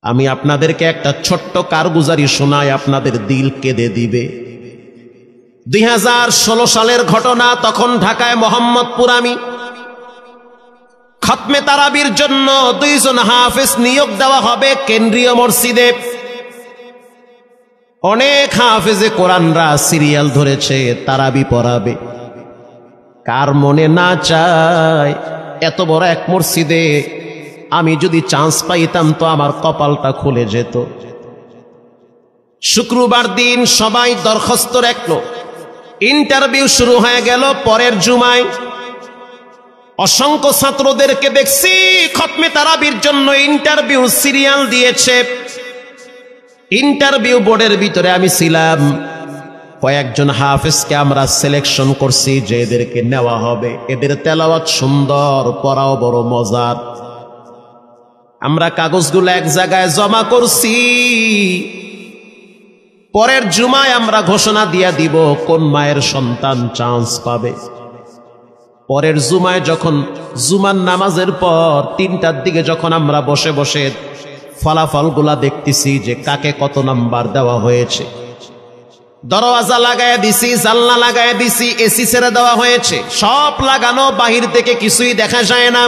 আমি আপনাদেরকে একটা ছোট্ট কারগুজারি শোনাই, আপনাদের দিল কেঁদে দিবে। 2016 সালের ঘটনা। তখন ঢাকায় মোহাম্মদপুর আমি খতমে তারাবির জন্য 2 জন হাফেজ নিয়োগ দেওয়া হবে কেন্দ্রীয় মসজিদে। অনেক হাফেজে কোরআনরা সিরিয়াল ধরেছে, তারাবি পড়াবে। কার মনে না চায় এত বড় এক মসজিদে আমি যদি চান্স পাইতাম তো আমার কপালটা খুলে যেত। শুক্রবার দিন সবাই দরখাস্ত রাখলো, ইন্টারভিউ শুরু হয়ে গেল। পরের জুমায় অসংখ্য ছাত্রদেরকে দেখছি খতমে তারাবির জন্য ইন্টারভিউ সিরিয়াল দিয়েছে। ইন্টারভিউ বোর্ডের ভিতরে আমি ছিলাম। কয়েকজন হাফেজকে আমরা সিলেকশন করছি যে এদেরকে নেওয়া হবে। এদের তেলাওয়াত সুন্দর, পড়াও বড় মজার। আমরা কাগজগুলো এক জায়গায় জমা করছি। পরের জুমায় আমরা ঘোষণা দিয়ে দিব কোন মায়ের সন্তান চান্স পাবে। পরের জুমায় যখন জুমার নামাজের পর 3টার দিকে যখন আমরা বসে বসে ফলাফলগুলা দেখতেছি যে কাকে কত নাম্বার দেওয়া হয়েছে, দরওয়াজা লাগায় দিছি, জানলা লাগায় দিছি, এসি ছেড়ে দেওয়া হয়েছে, সব লাগানো, বাহির থেকে কিছুই দেখা যায় না।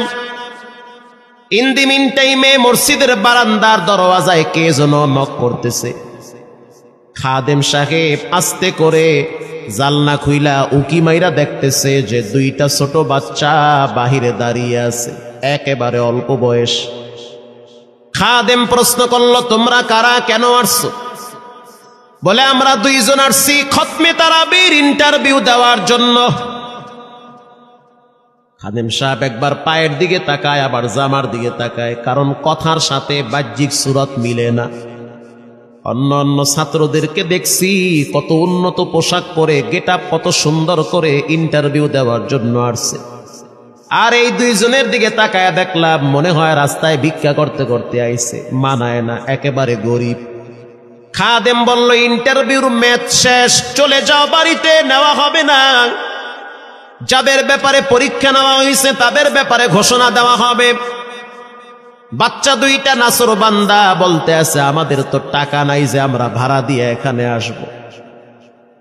ইন দি মিন টাইমে মসজিদের বারান্দার দরওয়াজায় কে যেন নক করতেছে। খাদেম সাহেব আস্তে করে জালনা খুইলা উকি মাইরা দেখতেছে যে 2টা ছোট বাচ্চা বাহিরে দাঁড়িয়ে আছে, একেবারে অল্প বয়স। খাদেম প্রশ্ন করলো, তোমরা কারা, কেন আসছো? বলে, আমরা 2 জন আসছি খতমে তারাবির ইন্টারভিউ দেওয়ার জন্য। খাদেম সাহেব একবার পায়ের দিকে তাকায়, আবার জামার দিকে তাকায়, কারণ কথার সাথে বাহ্যিক সুরত মিলে না। অন্য অন্য ছাত্রদেরকে দেখছি কত উন্নত পোশাক পরে, গেট আপ কত সুন্দর করে ইন্টারভিউ দেওয়ার জন্য আসছে। আর এই 2 জনের দিকে তাকায় দেখলাম মনে হয় রাস্তায় ভিক্ষা করতে করতে আইছে, মানায় না, একেবারে গরিব। খাদেম বলল, ইন্টারভিউর ম্যাচ শেষ, চলে যাও বাড়িতে, নেওয়া হবে না। যাদের ব্যাপারে পরীক্ষা নেওয়া হয়েছে তাদের ব্যাপারে ঘোষণা দেওয়া হবে। বাচ্চা 2টা নাসর বান্দা বলতে আছে, আমাদের তো টাকা নাই যে আমরা ভাড়া দিয়ে এখানে আসব।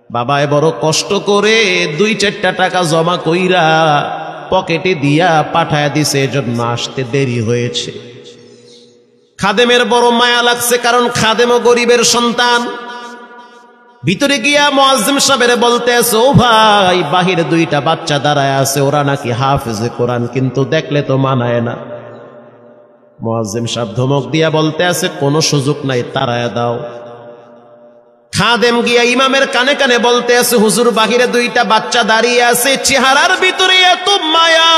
বাবায় বড় কষ্ট করে 2-4টা টাকা জমা কইরা পকেটে দিয়া পাঠায় দিছে, এজন্য আসতে দেরি হয়েছে। খাদেমের বড় মায়া লাগছে, কারণ খাদেমও গরিবের সন্তান। ভিতরে গিয়া মুয়াজ্জিম সাহেবের বলতে আছে, ও ভাই, বাহিরে 2টা বাচ্চা দাঁড়ায় আছে, ওরা নাকি হাফেজে কোরআন, কিন্তু দেখলে তো মানায় না। মুয়াজ্জিম সাহেব ধমক দিয়া বলতে আছে, কোনো সুযোগ নাই, তাড়ায় দাও। খাদেম গিয়া ইমামের কানে কানে বলতে আছে, হুজুর, বাহিরে 2টা বাচ্চা দাঁড়িয়ে আছে, চেহারার ভিতরে এত মায়া,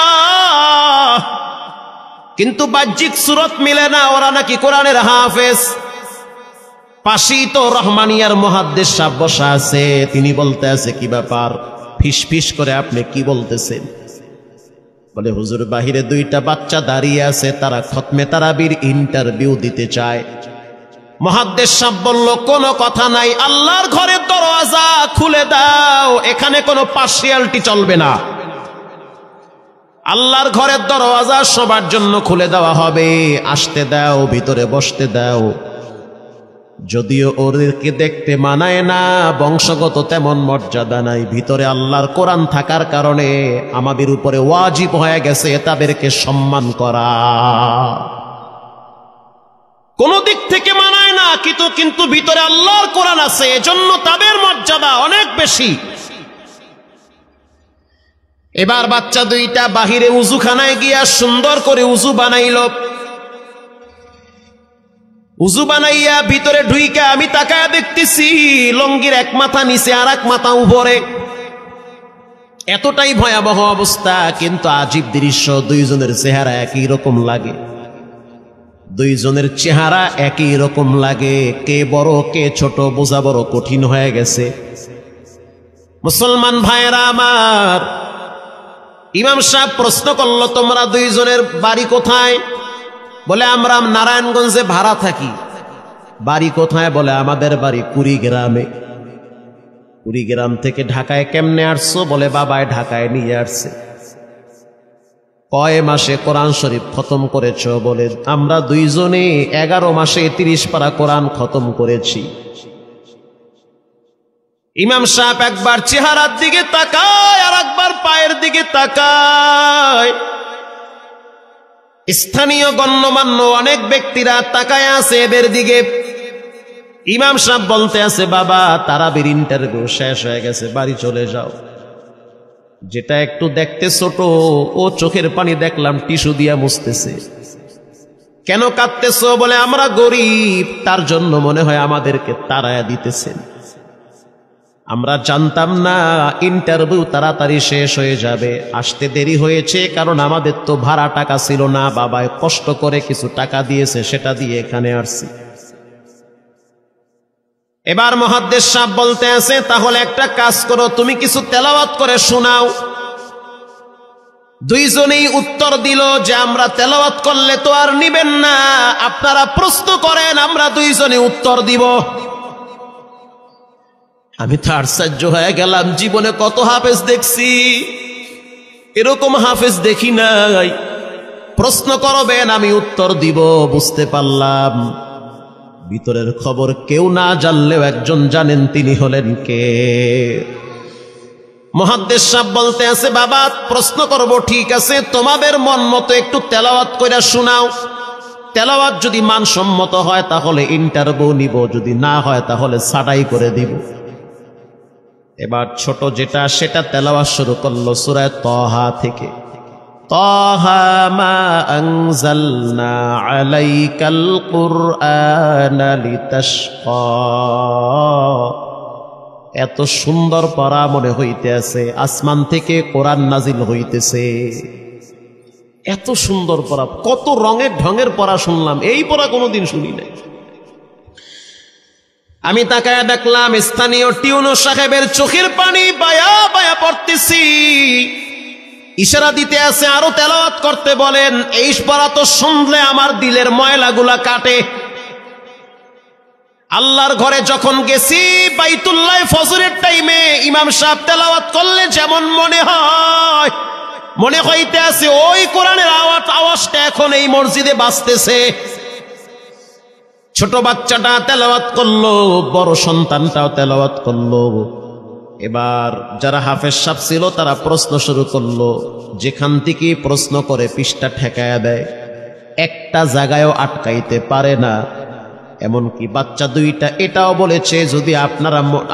কিন্তু বাহ্যিক সুরত মিলে না, ওরা নাকি কোরআনের হাফেজ। পাশেই তো রহমানিয়ার মুহাদ্দিস সাহেব বসা আছে, তিনি বলতে আছে, কি ব্যাপার, ফিস ফিস করে আপনি কি বলতেছেন? বলে, হুজুর, বাহিরে 2টা বাচ্চা দাঁড়িয়ে আছে, তারা খতমে তারাবির ইন্টারভিউ দিতে চায়। মুহাদ্দিস সাহেব বলল, কোনো কথা নাই, আল্লাহর ঘরের দরওয়াজা খুলে দাও, এখানে কোনো পার্সিয়ালিটি চলবে না। আল্লাহর ঘরের দরওয়াজা সবার জন্য খুলে দেওয়া হবে, আসতে দাও, ভিতরে বসতে দাও। যদিও ওদেরকে দেখতে মানায় না, বংশগত তেমন মর্যাদা নাই, ভিতরে আল্লাহর কোরআন থাকার কারণে আমাদের উপরে ওয়াজিব হয়ে গেছে তাদেরকে সম্মান করা। কোন দিক থেকে মানায় না, কিন্তু ভিতরে আল্লাহর কোরআন আছে, এজন্য তাদের মর্যাদা অনেক বেশি। এবার বাচ্চা 2টা বাহিরে উজুখানায় গিয়া সুন্দর করে উজু বানাইল। উজু বানাইয়া ভিতরে ঢুইকা আমি তাকায়া দেখতেছি লঙ্গির এক মাথা নিচে আর এক মাথা উপরে, এতটাই ভয়াবহ অবস্থা। কিন্তু আজীব দৃশ্য, 2 জনের চেহারা একই রকম লাগে। 2 জনের চেহারা একই রকম লাগে, কে বড় কে ছোট বোঝা বড় কঠিন হয়ে গেছে। মুসলমান ভাইয়েরা আমার, ইমাম সাহেব প্রশ্ন করলো, তোমরা 2 জনের বাড়ি কোথায়? বলে, আমরা নারায়ণগঞ্জে ভাড়া থাকি। বাড়ি কোথায়? বলে, আমাদের বাড়ি কুড়িগ্রামে। কুড়িগ্রাম থেকে ঢাকায় কেমনে আসছো? বলে, বাবায় ঢাকায় নিয়ে আসছে। কয় মাসে কোরআন শরীফ খতম করেছ? বলে আমরা দুইজনে 11 মাসে 30 পারা কোরআন খতম করেছি। ইমাম সাহেব একবার চেহারার দিকে তাকায় আর একবার পায়ের দিকে তাকায়। স্থানীয় গণ্যমান্য অনেক ব্যক্তিরা তাকায় আছে এদের দিকে। ইমাম সাহেব বলতে আছে, বাবা তারাবির ইন্টারভিউ শেষ হয়ে গেছে, বাড়ি চলে যাও। যেটা একটু দেখতে ছোট, ও চোখের পানি দেখলাম টিস্যু দিয়া মুছতেছে। কেন কাঁদতেছ? বলে আমরা গরিব, তার জন্য মনে হয় আমাদেরকে তাড়ায়া দিতেছেন। আমরা জানতাম না ইন্টারভিউ তাড়াতাড়ি শেষ হয়ে যাবে, আসতে দেরি হয়েছে কারণ আমাদের তো ভাড়া টাকা ছিল না, বাবায় কষ্ট করে কিছু টাকা দিয়েছে, সেটা দিয়ে এখানে আসছি। এবার মুহাদ্দিস সাহেব বলতে আছে, তাহলে একটা কাজ করো, তুমি কিছু তেলাওয়াত করে শোনাও। দুইজনেই উত্তর দিল যে আমরা তেলাওয়াত করলে তো আর নিবেন না, আপনারা প্রশ্ন করেন, আমরা দুইজনে উত্তর দিব। আমি তো আশ্চর্য হয়ে গেলাম, জীবনে কত হাফেজ দেখছি, এরকম হাফেজ দেখি নাই। প্রশ্ন করবেন, আমি উত্তর দিব। বুঝতে পারলাম ভিতরের খবর কেউ না জানলেও একজন জানেন, তিনি হলেন কে? মুহাদ্দিস সাহেব বলতে আছে, বাবা প্রশ্ন করব ঠিক আছে, তোমাদের মন মতো একটু তেলাওয়াত কইরা শোনাও। তেলাওয়াত যদি মানসম্মত হয় তাহলে ইন্টারভিউ নিব, যদি না হয় তাহলে ছাঁটাই করে দিব। এবার ছোট যেটা সেটা তেলাওয়াত শুরু করলো সূরা তাহা থেকে। তাহা মা আনজালনা আলাইকাল কুরআনা লিতাশকা। এত সুন্দর পড়া মনে হইতে আছে, আসমান থেকে কোরআন নাজিল হইতেছে। এত সুন্দর পড়া, কত রঙের ঢঙের পড়া শুনলাম, এই পড়া কোনোদিন শুনি নাই। আমি তাকায় দেখলাম স্থানীয় টিউনো সাহেবের চোখের পানি বায়া বায়া পড়তেছি। ইশারা দিতে আছে আরো তেলাওয়াত করতে বলেন। এই পড়া তো শুনলে আমার দিলের ময়লাগুলা কাটে। আল্লাহর ঘরে যখন গেছি বাইতুল্লাহ ফজরের টাইমে ইমাম সাহেব তেলাওয়াত করলে যেমন মনে হয়, মনে হইতে আছে ওই কোরআনের আওয়াজটা এখন এই মসজিদে বাজতেছে। ছোট বাচ্চাটা তেলাওয়াত করলো, বড় সন্তানটাও তেলাওয়াত করলো। এবার যারা হাফেজ সাহেব ছিল তারা প্রশ্ন শুরু করলো। যেখান থেকে প্রশ্ন করে পৃষ্ঠা ঠেকায়া দেয়, একটা জায়গায়ও আটকাইতে পারে না। এমনকি বাচ্চা দুইটা এটাও বলেছে, যদি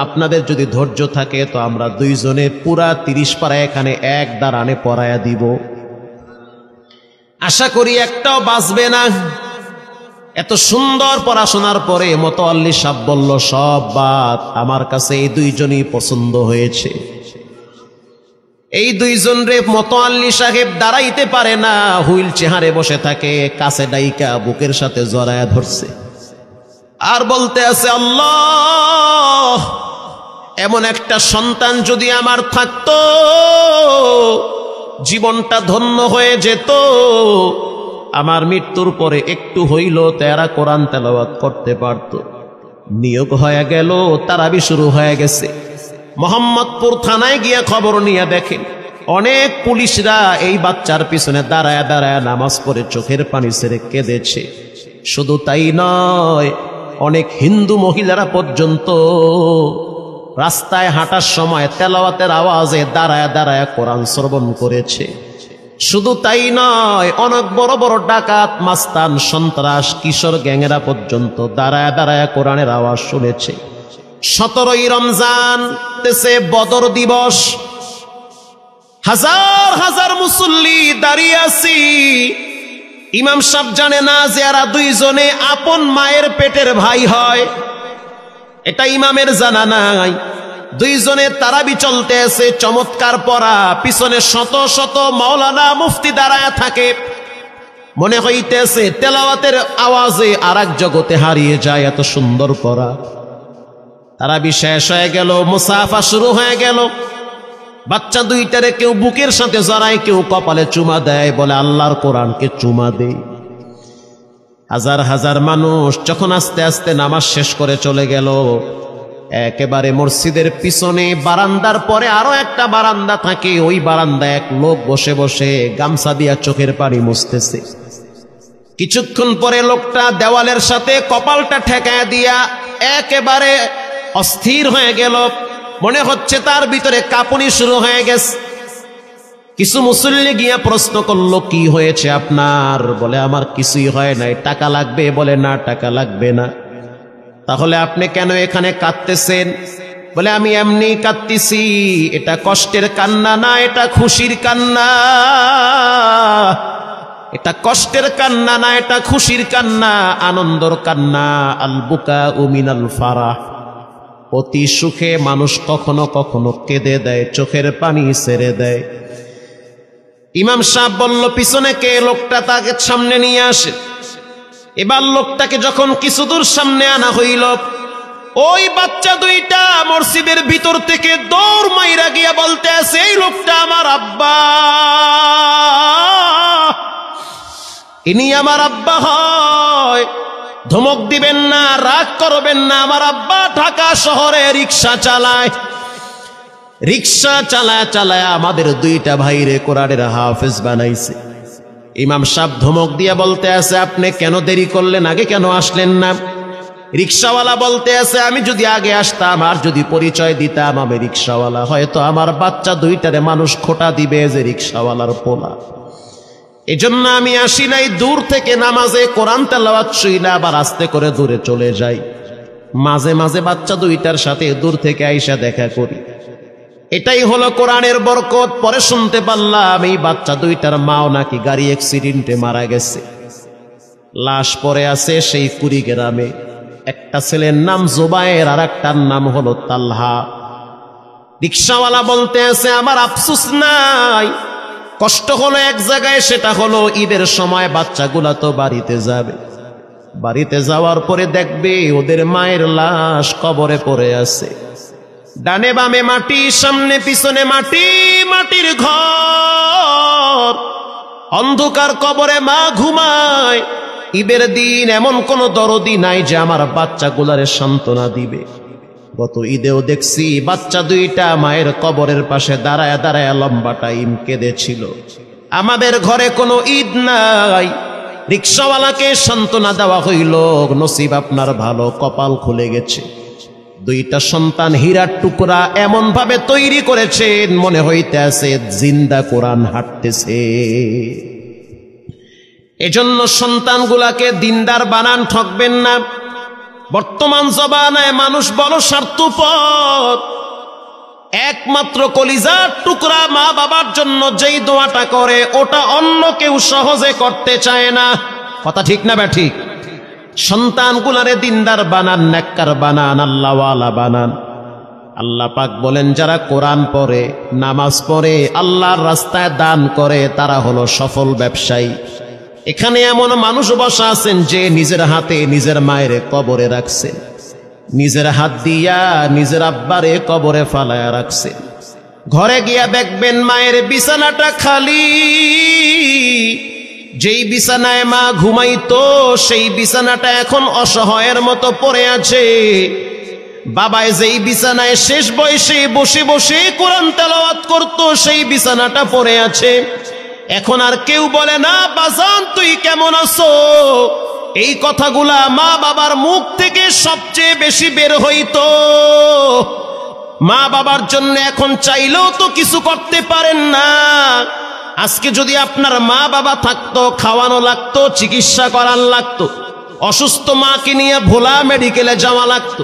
আপনাদের যদি ধৈর্য থাকে তো আমরা দুইজনে পুরা 30 পারা এখানে এক দাঁড়ানে পড়ায়া দিব। আশা করি একটাও বাঁচবে না। এত সুন্দর পড়াশোনার পরে মোতাওয়াল্লি সাহেব বলল, সব বাদ, আমার কাছে এই দুইজনই পছন্দ হয়েছে। এই দুইজন রে মোতাওয়াল্লি সাহেব দাঁড়াইতে পারে না, হুইল চেয়ারে বসে থাকে, কাছে ডাইকা বুকের সাথে জড়ায়া ধরছে আর বলতে আছে, আল্লাহ এমন একটা সন্তান যদি আমার থাকতো জীবনটা ধন্য হয়ে যেত। আমার মৃত্যুর পরে একটু হইল তেরা কোরআন তেলাওয়াত করতে পারত। নিয়োগ হয়ে গেল, তারাবি শুরু হয়ে গেছে। মোহাম্মদপুর থানায় গিয়ে খবর নিয়ে দেখেন অনেক পুলিশরা এই বাচ্চার পিছনে দাঁড়ায় দাঁড়ায় নামাজ পড়ে চোখের পানি ছেড়ে কেঁদেছে। শুধু তাই নয়, অনেক হিন্দু মহিলারা পর্যন্ত রাস্তায় হাঁটার সময় তেলাওয়াতের আওয়াজে দাঁড়ায় দাঁড়ায় কোরআন শ্রবণ করেছে। শুধু তাই নয়, অনেক বড় বড় ডাকাত, মাস্তান, সন্ত্রাস, কিশোর গ্যাংয়েরা পর্যন্ত দাঁড়ায় দাঁড়ায় কোরআনের আওয়াজ শুনেছে। 17ই রমজান দেশে বদর দিবস, হাজার হাজার মুসল্লি দাঁড়িয়ে আছি। ইমাম সাহেব জানে না যে এরা দুইজনে আপন মায়ের পেটের ভাই হয়, এটা ইমামের জানা নাই। দুইজনে তারাবি চলতে আছে, চমৎকার পড়া, পিছনে শত শত মাওলানা মুফতি দাঁড়ায় থাকে। মনে হইতেছে তেলাওয়াতের আওয়াজে আর এক জগতে হারিয়ে যায়, এত সুন্দর পড়া। তারাবি শেষ হয়ে গেল, মুসাফা শুরু হয়ে গেল। বাচ্চা দুইটারে কেউ বুকের সাথে জড়ায়, কেউ কপালে চুমা দেয়, বলে আল্লাহর কোরআনকে চুমা দেই। হাজার হাজার মানুষ যখন আস্তে আস্তে নামাজ শেষ করে চলে গেল, একেবারে মসজিদের পিছনে বারান্দার পরে আরো একটা বারান্দা থাকে, ওই বারান্দায় এক লোক বসে বসে গামছা দিয়া চোখের পানি মুছতেছে। কিছুক্ষণ পরে লোকটা দেওয়ালের সাথে কপালটা ঠেকায় দিয়া একেবারে অস্থির হয়ে গেল, মনে হচ্ছে তার ভিতরে কাঁপুনি শুরু হয়ে গেছে। কিছু মুসল্লি গিয়া প্রশ্ন করলো, কি হয়েছে আপনার? বলে আমার কিছুই হয় নাই। টাকা লাগবে? বলে না, টাকা লাগবে না। তাহলে আপনি কেন এখানে কাঁদতেছেন? বলে আমি এমনি কাঁদতেছি, এটা কষ্টের কান্না না, এটা খুশির কান্না। এটা কষ্টের কান্না না, এটা খুশির কান্না, আনন্দর কান্না। আল বুকাউ মিনাল ফারাহ। অতি সুখে মানুষ কখনো কখনো কেঁদে দেয়, চোখের পানি ছেড়ে দেয়। ইমাম সাহেব বলল, পিছনে কে? লোকটা তাকে সামনে নিয়ে আসে। এবার লোকটাকে যখন কিছু দূর সামনে আনা হইল, ওই বাচ্চা দুইটা মসজিদের ভিতর থেকে দৌড় মাইরা গিয়া বলতে আছে, এই লোকটা আমার আব্বা, ইনি আমার আব্বা হয়। ধমক দিবেন না, রাগ করবেন না। আমার আব্বা ঢাকা শহরে রিক্সা চালায়, রিক্সা চালায় চালায় আমাদের দুইটা ভাইরে কোরআনের হাফেজ বানাইছে। ইমাম সাহেব ধমক দিয়ে বলতে আছে, আপনি কেন দেরি করলেন? আগে কেন আসলেন না? রিক্সাওয়ালা বলতে আছে, আমি যদি আগে আসতাম আর যদি পরিচয় দিতাম আমি রিক্সাওয়ালা, হয়তো আমার বাচ্চা দুইটারে মানুষ খোটা দিবে যে রিক্সাওয়ালার পোলা। এজন্য আমি আসি নাই। দূর থেকে নামাজে কোরআন তেলাওয়াত শুইলা আবার আস্তে করে দূরে চলে যাই। মাঝে মাঝে বাচ্চা দুইটার সাথে দূর থেকে আইসা দেখা করি। এটাই হলো কোরআনের বরকত। পরে শুনতে পারলাম এই বাচ্চা দুইটার মাও নাকি গাড়ি অ্যাক্সিডেন্টে মারা গেছে, লাশ পড়ে আছে সেই কুড়িগ্রামে। একটা ছেলের নাম জুবায়ের আর একটার নাম হলো তালহা। রিক্সাওয়ালা বলতে আছে, আমার আফসোস নাই, কষ্ট হলো এক জায়গায়, সেটা হলো ঈদের সময় বাচ্চাগুলা তো বাড়িতে যাবে, বাড়িতে যাওয়ার পরে দেখবে ওদের মায়ের লাশ কবরে পড়ে আছে। ডানে বামে মাটি, সামনে পিছনে মাটি, মাটির ঘর, অন্ধকার কবরে মা ঘুমায়। ঈদের দিন এমন কোন দরদি নাই যে আমার বাচ্চাগুলারে সান্ত্বনা দিবে। গত ঈদেও দেখছি বাচ্চা দুইটা মায়ের কবরের পাশে দাঁড়ায় দাঁড়ায় লম্বা টাইম কেঁদেছিল। আমাদের ঘরে কোনো ঈদ নাই। রিক্সাওয়ালাকে সান্ত্বনা দেওয়া হইল, নসিব আপনার ভালো, কপাল খুলে গেছে। দুইটা সন্তান হীরার টুকরা এমন ভাবে তৈরি করেছেন, মনে হইতে আছে জিন্দা কোরআন হাঁটতেছে। এজন্য সন্তানগুলাকে দিনদার বানান, ঠকবেন না। বর্তমান জমানায় মানুষ বড় স্বার্থপর। একমাত্র কলিজার টুকরা মা বাবার জন্য যেই দোয়াটা করে ওটা অন্য কেউ সহজে করতে চায় না। কথা ঠিক না ব্যাঠিক? সন্তানগুলারে দিনদার বানান, নেককার বানান, আল্লাহওয়ালা বানান। আল্লাহ পাক বলেন, যারা কোরআন পড়ে, নামাজ পড়ে, আল্লাহর রাস্তায় দান করে, তারা হলো সফল ব্যবসায়ী। এখানে এমন মানুষ বসা আছেন যে নিজের হাতে নিজের মায়ের কবরে রাখছেন, নিজের হাত দিয়া নিজের আব্বারে কবরে ফালায়া রাখছেন। ঘরে গিয়া দেখবেন মায়ের বিছানাটা খালি। যেই বিছানায় মা ঘুমাইতো সেই বিছানাটা এখন অসহায়ের মতো পড়ে আছে। বাবায় যেই বিছানায় শেষ বয়সে বসে বসে কোরআন তেলাওয়াত করতো সেই বিছানাটা পড়ে আছে। এখন আর কেউ বলে না, বাজান তুই কেমন আছো? এই কথাগুলা মা বাবার মুখ থেকে সবচেয়ে বেশি বের হইতো। মা বাবার জন্য এখন চাইলেও তো কিছু করতে পারেন না। আজকে যদি আপনার মা বাবা থাকতো, খাওয়ানো লাগতো, চিকিৎসা করার লাগতো, অসুস্থ মাকে নিয়ে ভোলা মেডিকেলে যাওয়া লাগতো,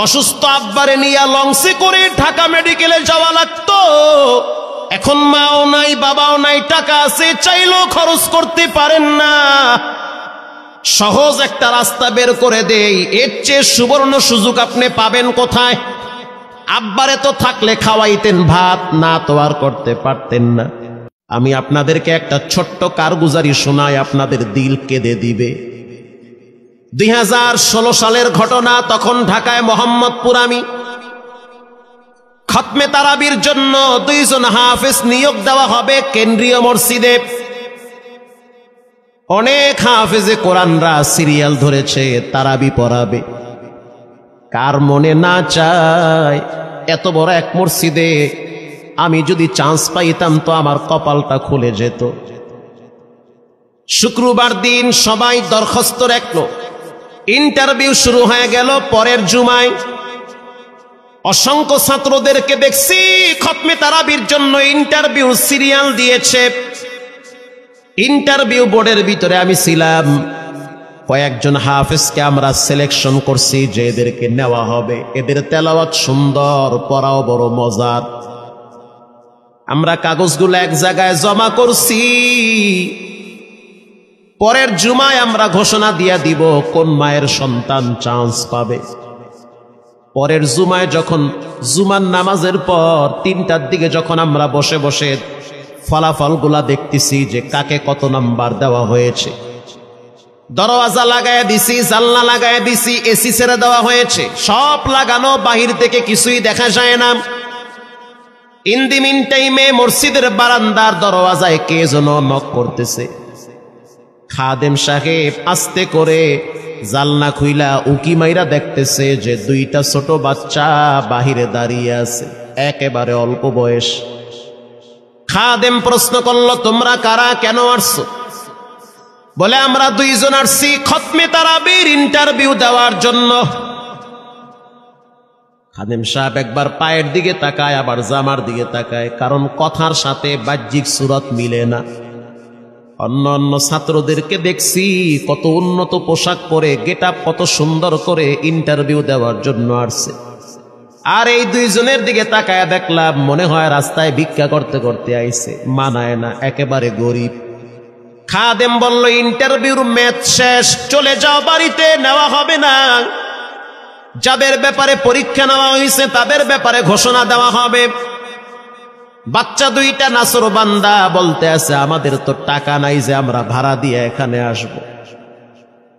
অসুস্থ আব্বারে নিয়ে লঞ্চে করে ঢাকা মেডিকেলে যাওয়া লাগতো। এখন মাও নাই, বাবাও নাই, টাকা আছে, চাইলেও খরচ করতে পারেন না। সহজ একটা রাস্তা বের করে দেই, এর চেয়ে সুবর্ণ সুযোগ আপনি পাবেন কোথায়? আব্বারে তো থাকলে খাওয়াইতেন ভাত, না তো আর করতে পারতেন না। আমি আপনাদেরকে একটা ছোট্ট কারগুজারি শোনাই, আপনাদের দিল কেঁদে দিবে। 2016 সালের ঘটনা। তখন ঢাকায় মোহাম্মদপুর আমি খতমে তারাবির জন্য 2 জন হাফেজ নিয়োগ দেওয়া হবে কেন্দ্রীয় মসজিদে। অনেক হাফেজে কোরআনরা সিরিয়াল ধরেছে, তারাবি পড়াবে। কার মনে না চায় এত বড় এক মসজিদে আমি যদি চান্স পাইতাম তো আমার কপালটা খুলে যেত। শুক্রবার দিন সবাই দরখাস্ত রাখলো, ইন্টারভিউ শুরু হয়ে গেল। পরের জুমায় অসংখ্য ছাত্রদেরকে দেখছি খতমে তারাবির জন্য ইন্টারভিউ সিরিয়াল দিয়েছে। ইন্টারভিউ বোর্ডের ভিতরে আমি ছিলাম। কয়েকজন হাফেজকে আমরা সিলেকশন করছি যে এদেরকে নেওয়া হবে। এদের তেলাওয়াত সুন্দর, পড়াও বড় মজার। আমরা কাগজগুলো এক জায়গায় জমা করছি। পরের জুমায় আমরা ঘোষণা দিয়ে দিব কোন মায়ের সন্তান চান্স পাবে। পরের জুমায় যখন জুমার নামাজের পর 3টার দিকে যখন আমরা বসে বসে ফলাফলগুলা দেখতেছি যে কাকে কত নাম্বার দেওয়া হয়েছে, দরওয়াজা লাগায় দিছি, জানলা লাগায় দিছি, এসি ছেড়ে দেওয়া হয়েছে, সব লাগানো, বাহির থেকে কিছুই দেখা যায় না। ইন দি মিন টাইমে মসজিদের বারান্দার দরওয়াজায় কে যেন নক করতেছে। খাদেম সাহেব আস্তে করে জালনা খুইলা উকি মাইরা দেখতেছে যে 2টা ছোট বাচ্চা বাহিরে দাঁড়িয়ে আছে, একেবারে অল্প বয়স। খাদেম প্রশ্ন করলো, তোমরা কারা, কেন আসছো? বলে, আমরা 2 জন আসছি খতমে তারাবির ইন্টারভিউ দেওয়ার জন্য। খাদেম সাহেব একবার পায়ের দিকে তাকায়, আবার জামার দিকে তাকায়, কারণ কথার সাথে বাহ্যিক সুরত মিলে না। অন্য অন্য ছাত্রদেরকে দেখছি কত উন্নত পোশাক পরে, গেট আপ কত সুন্দর করে ইন্টারভিউ দেওয়ার জন্য আসছে। আর এই 2 জনের দিকে তাকায় দেখলাম মনে হয় রাস্তায় ভিক্ষা করতে করতে আইছে, মানায় না, একেবারে গরিব। খাদেম বলল, ইন্টারভিউর ম্যাচ শেষ, চলে যাও বাড়িতে, নেওয়া হবে না। যাদের ব্যাপারে পরীক্ষা নেওয়া হয়েছে তাদের ব্যাপারে ঘোষণা দেওয়া হবে। বাচ্চা 2টা নাসরবান্দা বলতে আছে, আমাদের তো টাকা নাই যে আমরা ভাড়া দিয়ে এখানে আসব।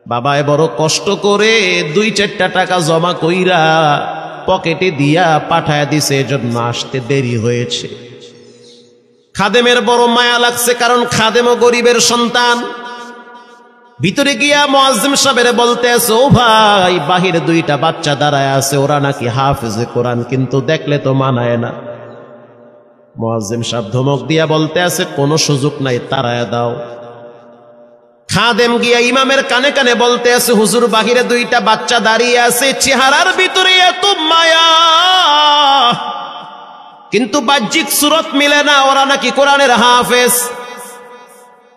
বাবায় বড় কষ্ট করে 2-4টা টাকা জমা কইরা পকেটে দিয়া পাঠায় দিছে, এজন্য আসতে দেরি হয়েছে। খাদেমের বড় মায়া লাগছে, কারণ খাদেমও গরিবের সন্তান। ভিতরে গিয়া মুয়াজ্জিম সাহেবের বলতে আছে, ও ভাই, বাহিরে 2টা বাচ্চা দাঁড়ায় আছে, ওরা নাকি হাফেজে কোরআন, কিন্তু দেখলে তো মানায় না। মুয়াজ্জিম সাহেব ধমক দিয়া বলতে আছে, কোনো সুযোগ নাই, তাড়ায় দাও। খাদেম গিয়া ইমামের কানে কানে বলতে আছে, হুজুর, বাহিরে 2টা বাচ্চা দাঁড়িয়ে আছে, চেহারার ভিতরে এত মায়া, কিন্তু বাহ্যিক সুরত মিলে না, ওরা নাকি কোরআনের হাফেজ।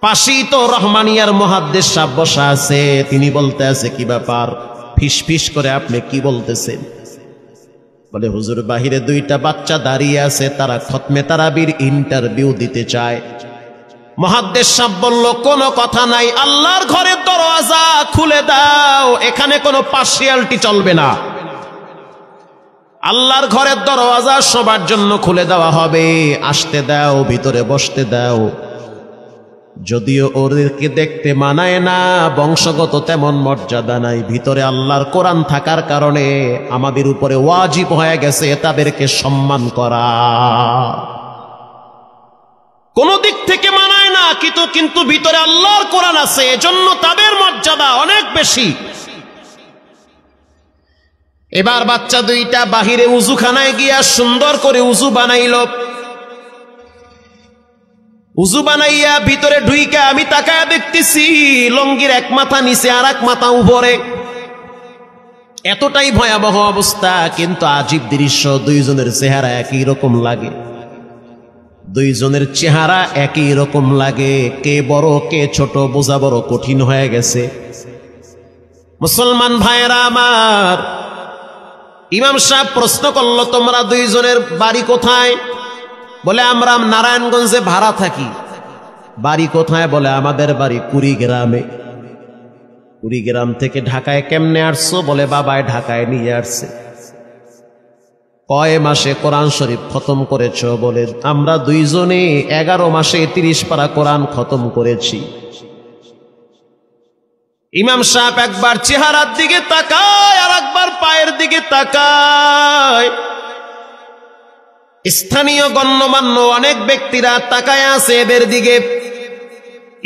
পাশেই তো রহমানিয়ার মুহাদ্দিস সাহেব বসা আছে, তিনি বলতে আছে, কি ব্যাপার, ফিস ফিস করে আপনি কি বলতেছেন? বলে, হুজুর, বাহিরে 2টা বাচ্চা দাঁড়িয়ে আছে, তারা খতমে তারাবির ইন্টারভিউ দিতে চায়। মুহাদ্দিস সাহেব বলল, কোনো কথা নাই, আল্লাহর ঘরের দরওয়াজা খুলে দাও, এখানে কোনো পার্সিয়ালিটি চলবে না। আল্লাহর ঘরের দরওয়াজা সবার জন্য খুলে দেওয়া হবে, আসতে দাও, ভিতরে বসতে দাও। যদিও ওদেরকে দেখতে মানায় না, বংশগত তেমন মর্যাদা নাই, ভিতরে আল্লাহর কোরআন থাকার কারণে আমাদের উপরে ওয়াজিব হয়ে গেছে তাদেরকে সম্মান করা। কোন দিক থেকে মানায় না, কিন্তু ভিতরে আল্লাহর কোরআন আছে, এজন্য তাদের মর্যাদা অনেক বেশি। এবার বাচ্চা 2টা বাহিরে উজুখানায় গিয়া সুন্দর করে উজু বানাইল। উজু বানাইয়া ভিতরে ঢুইকা আমি তাকায়া দেখতেছি লঙ্গির এক মাথা নিচে আর এক মাথা উপরে, এতটাই ভয়াবহ অবস্থা। কিন্তু আজীব দৃশ্য, 2 জনের চেহারা একই রকম লাগে, 2 জনের চেহারা একই রকম লাগে। কে বড় কে ছোট বোঝা বড় কঠিন হয়ে গেছে। মুসলমান ভাইরা আমার, ইমাম সাহেব প্রশ্ন করলো, তোমরা 2 জনের বাড়ি কোথায়? বলে, আমরা নারায়ণগঞ্জে ভাড়া থাকি। বাড়ি কোথায়? বলে, আমাদের বাড়ি কুড়িগ্রামে। কুড়িগ্রাম থেকে ঢাকায় কেমনে আসছো? বলে, বাবায় ঢাকায় নিয়ে আসছে। কয় মাসে কোরআন শরীফ খতম করেছ? বলে, আমরা 2 জনে 11 মাসে 30 পারা কোরআন খতম করেছি। ইমাম সাহেব একবার চেহারার দিকে তাকায় আর একবার পায়ের দিকে তাকায়। স্থানীয় গণ্যমান্য অনেক ব্যক্তিরা তাকায় আছে এদের দিকে।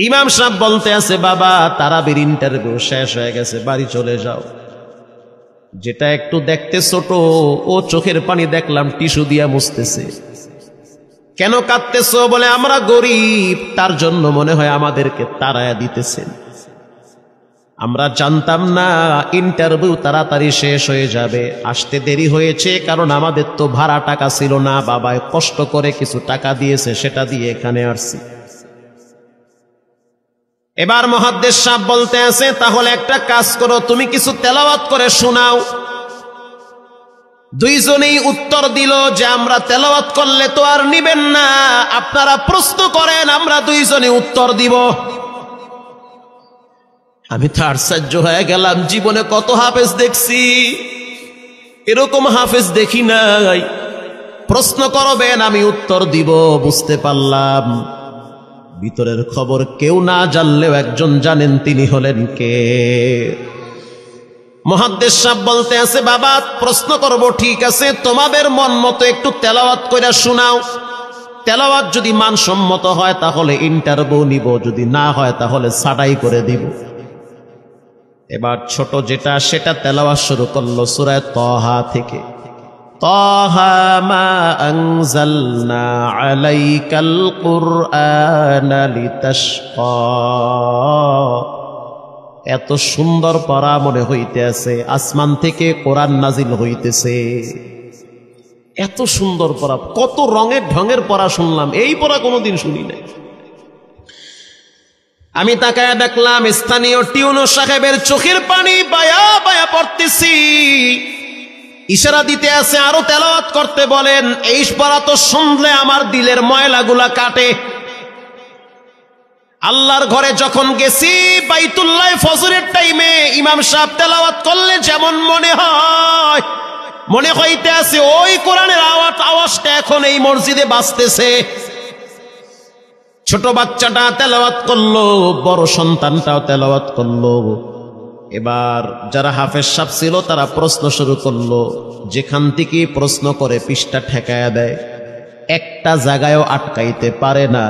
ইমাম সাহেব বলতে আছে, বাবা, তারাবির ইন্টারভিউ শেষ হয়ে গেছে, বাড়ি চলে যাও। যেটা একটু দেখতে ছোট, ও চোখের পানি দেখলাম টিস্যু দিয়া মুছতেছে। কেন কাঁদতেছো? বলে আমরা গরিব, তার জন্য মনে হয় আমাদেরকে তাড়ায়া দিতেছেন। আমরা জানতাম না ইন্টারভিউ তাড়াতাড়ি শেষ হয়ে যাবে, আসতে দেরি হয়েছে কারণ আমাদের তো ভাড়া টাকা ছিল না, বাবায় কষ্ট করে কিছু টাকা দিয়েছে, সেটা দিয়ে এখানে আসছি। এবার মুহাদ্দিস সাহেব বলতে আছে, তাহলে একটা কাজ করো, তুমি কিছু তেলাওয়াত করে শোনাও। দুইজনেই উত্তর দিল যে আমরা তেলাওয়াত করলে তো আর নিবেন না, আপনারা প্রশ্ন করেন, আমরা দুইজনে উত্তর দিব। আমি তো আশ্চর্য হয়ে গেলাম, জীবনে কত হাফেজ দেখছি, এরকম হাফেজ দেখি নাই। প্রশ্ন করবেন, আমি উত্তর দিব। বুঝতে পারলাম ভিতরের খবর কেউ না জানলেও একজন জানেন, তিনি হলেন কে? মুহাদ্দিস সাহেব বলতে আছে, বাবা প্রশ্ন করব, ঠিক আছে, তোমাদের মন মতো একটু তেলাওয়াত কইরা শোনাও। তেলাওয়াত যদি মানসম্মত হয় তাহলে ইন্টারভিউ নিব, যদি না হয় তাহলে ছাঁটাই করে দিব। এবার ছোট যেটা সেটা তেলাওয়াত শুরু করলো সূরা তাহা থেকে। তাহা মা আনজালনা আলাইকাল কুরআনা লিতাশকা। এত সুন্দর পড়া মনে হইতে আছে, আসমান থেকে কোরআন নাজিল হইতেছে। এত সুন্দর পড়া, কত রঙের ঢঙের পড়া শুনলাম, এই পড়া কোনোদিন শুনি নাই। আমি তাকায় দেখলাম স্থানীয় টিউনো সাহেবের চোখের পানি বায়া বায়া পড়তেছি, ইশারা দিতে আছে আরো তেলাওয়াত করতে বলেন। এই পড়া তো শুনলে আমার দিলের ময়লাগুলা কাটে। আল্লাহর ঘরে যখন গেছি, বাইতুল্লাহ ফজরের টাইমে ইমাম সাহেব তেলাওয়াত করলে যেমন মনে হয়, মনে হইতে আছে ওই কোরআনের আওয়াজটা এখন এই মসজিদে বাজতেছে। ছোট বাচ্চাটা তেলাওয়াত করলো, বড় সন্তানটাও তেলাওয়াত করলো। এবার যারা হাফেজ সাহেব ছিল তারা প্রশ্ন শুরু করলো, যেখান থেকে প্রশ্ন করে পৃষ্ঠা ঠেকায়া দেয়, একটা জায়গায়ও আটকাইতে পারে না।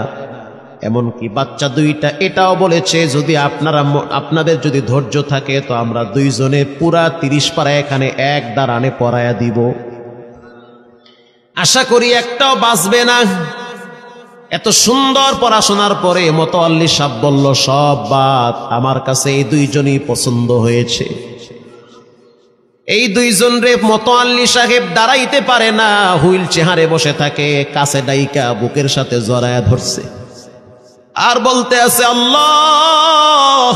এমনকি বাচ্চা দুইটা এটাও বলেছে, যদি আপনাদের যদি ধৈর্য থাকে তো আমরা দুইজনে পুরা 30 পারা এখানে এক দাঁড়ানে পড়ায়া দিব, আশা করি একটাও বাঁচবে না। এত সুন্দর পড়াশোনার পরে মোতাওয়াল্লি সাহেব বলল, সব বাদ, আমার কাছে এই দুইজনই পছন্দ হয়েছে। এই দুইজন রে মোতাওয়াল্লি সাহেব দাঁড়াইতে পারে না, হুইল চেহারে বসে থাকে, কাছে ডাইকা বুকের সাথে জড়ায়া ধরছে আর বলতে আছে, আল্লাহ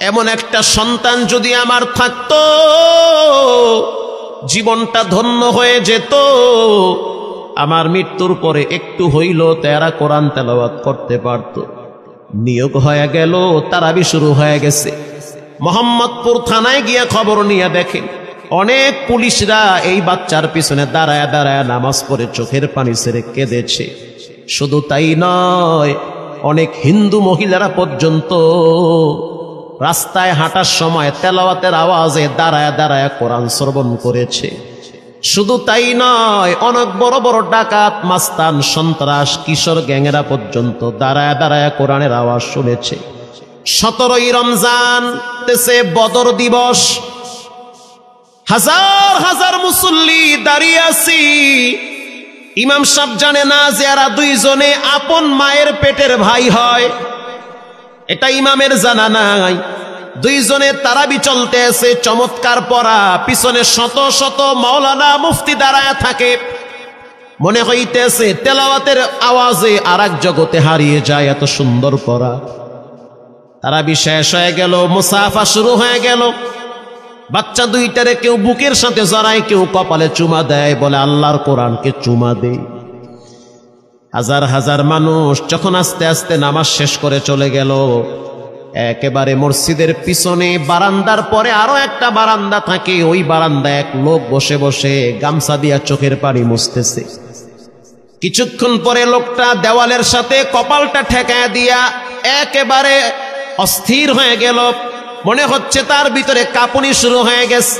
এমন একটা সন্তান যদি আমার থাকতো, জীবনটা ধন্য হয়ে যেত। আমার মৃত্যুর পরে একটু হইল তেরা কোরআন তেলাওয়াত করতে পারত। নিয়োগ হয়ে গেল, তারাবি শুরু হয়ে গেছে। মোহাম্মদপুর থানায় গিয়া খবর নিয়ে দেখেন, অনেক পুলিশরা এই বাচ্চার পিছনে দাঁড়ায় দাঁড়ায় নামাজ পড়ে চোখের পানি ছেড়ে কেঁদেছে। শুধু তাই নয়, অনেক হিন্দু মহিলারা পর্যন্ত রাস্তায় হাঁটার সময় তেলাওয়াতের আওয়াজে দাঁড়ায় দাঁড়ায় কোরআন শ্রবণ করেছে। শুধু তাই নয়, অনেক বড় বড় ডাকাত, মাস্তান, সন্ত্রাস, কিশোর গ্যাংয়েরা পর্যন্ত দাঁড়ায় দাঁড়ায় কোরআনের আওয়াজ শুনেছে। 17ই রমজান দেশে বদর দিবস, হাজার হাজার মুসল্লি দাঁড়িয়ে আছি। ইমাম সাহেব জানে না যে এরা দুইজনে আপন মায়ের পেটের ভাই হয়, এটা ইমামের জানা নাই। দুইজনে তারাবি চলতে আছে, চমৎকার পড়া, পিছনে শত শত মাওলানা মুফতি দাঁড়ায় থাকে। মনে হইতেছে তেলাওয়াতের আওয়াজে আর এক জগতে হারিয়ে যায়, এত সুন্দর পড়া। তারাবি শেষ হয়ে গেল, মুসাফা শুরু হয়ে গেল। বাচ্চা দুইটারে কেউ বুকের সাথে জড়ায়, কেউ কপালে চুমা দেয়, বলে আল্লাহর কোরআনকে চুমা দেই। হাজার হাজার মানুষ যখন আস্তে আস্তে নামাজ শেষ করে চলে গেল, একেবারে মসজিদের পিছনে বারান্দার পরে আরো একটা বারান্দা থাকে, ওই বারান্দায় এক লোক বসে বসে গামছা দিয়া চোখের পানি মুছতেছে। কিছুক্ষণ পরে লোকটা দেওয়ালের সাথে কপালটা ঠেকায় দিয়া একেবারে অস্থির হয়ে গেল। মনে হচ্ছে তার ভিতরে কাঁপুনি শুরু হয়ে গেছে।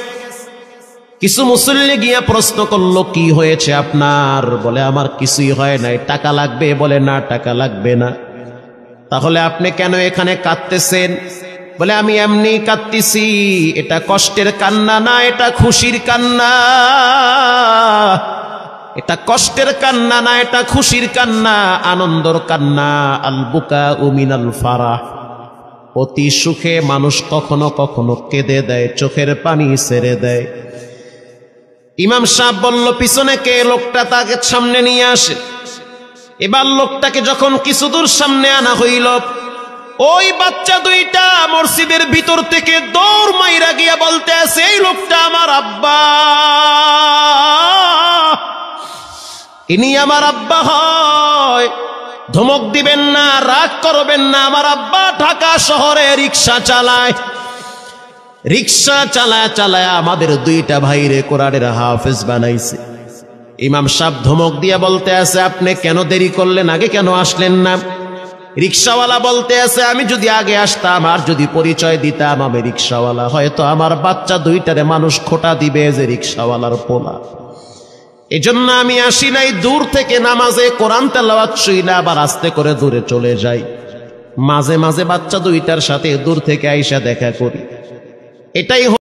কিছু মুসল্লি গিয়া প্রশ্ন করলো, কি হয়েছে আপনার? বলে আমার কিছুই হয় নাই। টাকা লাগবে? বলে না, টাকা লাগবে না। তাহলে আপনি কেন এখানে কাঁদতেছেন? বলে আমি এমনি কাঁদতেছি, এটা কষ্টের কান্না না, এটা খুশির কান্না। এটা কষ্টের কান্না না, এটা খুশির কান্না, আনন্দর কান্না। আল বুকাউ মিনাল ফারাহ, অতি সুখে মানুষ কখনো কখনো কেঁদে দেয়, চোখের পানি ছেড়ে দেয়। ইমাম সাহেব বলল, পিছনে কে? লোকটা তাকে সামনে নিয়ে আসে। এবার লোকটাকে যখন কিছু দূর সামনে আনা হইল, ওই বাচ্চা দুইটা মসজিদের ভিতর থেকে দৌড় মাইরা গিয়া বলতে আছে, এই লোকটা আমার আব্বা, ইনি আমার আব্বা হয়। ধমক দিবেন না, রাগ করবেন না। আমার আব্বা ঢাকা শহরে রিক্সা চালায়, রিক্সা চালায় চালায় আমাদের দুইটা ভাইরে কোরআনের হাফেজ বানাইছে। ইমাম সাহেব ধমক দিয়ে বলতে আছে, আপনি কেন দেরি করলেন? আগে কেন আসলেন না? রিক্সাওয়ালা বলতে আছে, আমি যদি আগে আসতাম আর যদি পরিচয় দিতাম আমি রিক্সাওয়ালা, হয়তো আমার বাচ্চা দুইটারে মানুষ খোটা দিবে যে রিক্সাওয়ালার পোলা। এজন্য আমি আসি নাই। দূর থেকে নামাজে কোরআন তেলাওয়াত শুইলা আবার আস্তে করে দূরে চলে যাই। মাঝে মাঝে বাচ্চা দুইটার সাথে দূর থেকে আইসা দেখা করি। এটাই